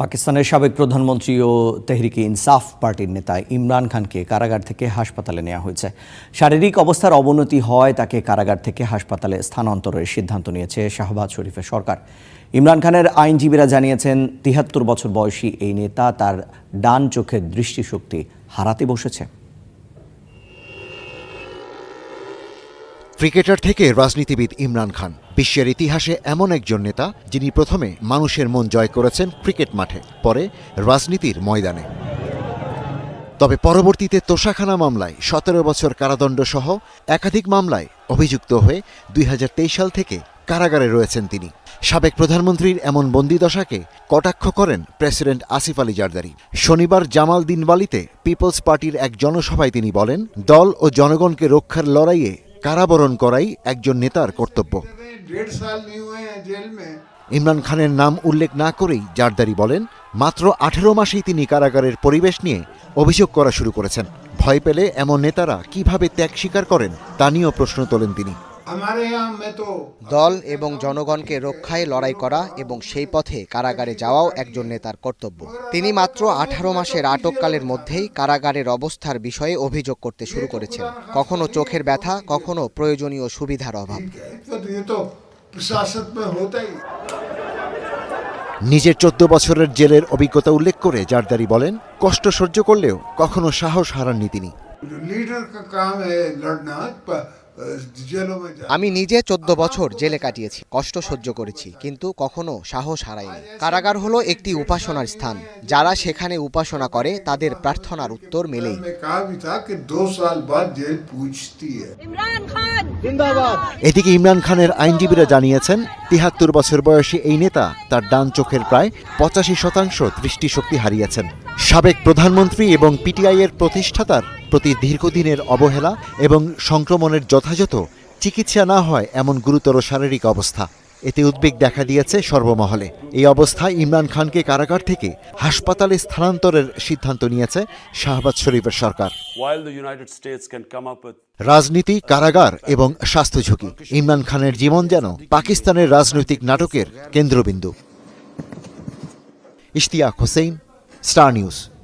পাকিস্তানের সাবেক প্রধানমন্ত্রী ও তেহরিকে ইনসাফ পার্টির নেতা ইমরান খানকে কারাগার থেকে হাসপাতালে নেওয়া হয়েছে। শারীরিক অবস্থার অবনতি হয় তাকে কারাগার থেকে হাসপাতালে স্থানান্তরের সিদ্ধান্ত নিয়েছে শাহবাজ শরীফের সরকার। ইমরান খানের আইনজীবীরা জানিয়েছেন ৭৩ বছর বয়সী এই নেতা তার ডান চোখের দৃষ্টিশক্তি হারাতে বসেছে। ক্রিকেটার থেকে রাজনীতিবিদ ইমরান খান বিশ্বের ইতিহাসে এমন একজন নেতা যিনি প্রথমে মানুষের মন জয় করেছেন ক্রিকেট মাঠে, পরে রাজনীতির ময়দানে। তবে পরবর্তীতে তোষাখানা মামলায় ১৭ বছর কারাদণ্ড সহ একাধিক মামলায় অভিযুক্ত হয়ে ২০২৩ সাল থেকে কারাগারে রয়েছেন তিনি। সাবেক প্রধানমন্ত্রীর এমন বন্দিদশাকে কটাক্ষ করেন প্রেসিডেন্ট আসিফ আলী জারদারি। শনিবার জামাল দিনওয়ালিতে পিপলস পার্টির এক জনসভায় তিনি বলেন, দল ও জনগণকে রক্ষার লড়াইয়ে কারাবরণ করাই একজন নেতার কর্তব্য। ইমরান খানের নাম উল্লেখ না করেই জারদারি বলেন, মাত্র ১৮ মাসেই তিনি কারাগারের পরিবেশ নিয়ে অভিযোগ করা শুরু করেছেন। ভয় পেলে এমন নেতারা কিভাবে ত্যাগ স্বীকার করেন তা নিয়েও প্রশ্ন তোলেন তিনি। দল এবং জনগণকে রক্ষায় লড়াই করা এবং সেই পথে কারাগারে যাওয়াও একজন নেতার কর্তব্য। তিনি মাত্র ১৮ মাসের আটককালের মধ্যেই কারাগারের অবস্থার বিষয়ে অভিযোগ করতে শুরু করেছেন। কখনো চোখের ব্যথা, কখনো প্রয়োজনীয় সুবিধার অভাব। নিজের ১৪ বছরের জেলের অভিজ্ঞতা উল্লেখ করে জারদারি বলেন, কষ্ট সহ্য করলেও কখনো সাহস হারাননি তিনি। আমি নিজে ১৪ বছর জেলে কাটিয়েছি, কষ্ট সহ্য করেছি, কিন্তু কখনো সাহস হারাইনি। কারাগার হলো একটি উপাসনার স্থান। যারা সেখানে উপাসনা করে তাদের প্রার্থনার উত্তর মেলেই। এদিকে ইমরান খানের আইনজীবীরা জানিয়েছেন, ৭৩ বছর বয়সী এই নেতা তার ডান চোখের প্রায় ৮৫% দৃষ্টিশক্তি হারিয়েছেন। সাবেক প্রধানমন্ত্রী এবং পিটিআইয়ের প্রতিষ্ঠাতার প্রতি দীর্ঘদিনের অবহেলা এবং সংক্রমণের যথাযথ চিকিৎসা না হয় এমন গুরুতর শারীরিক অবস্থা, এতে উদ্বেগ দেখা দিয়েছে সর্বমহলে। এই অবস্থায় ইমরান খানকে কারাগার থেকে হাসপাতালে স্থানান্তরের সিদ্ধান্ত নিয়েছে শাহবাজ শরীফের সরকার। রাজনীতি, কারাগার এবং স্বাস্থ্য ঝুঁকি, ইমরান খানের জীবন যেন পাকিস্তানের রাজনৈতিক নাটকের কেন্দ্রবিন্দু। Ishtiaq Hossain, star news.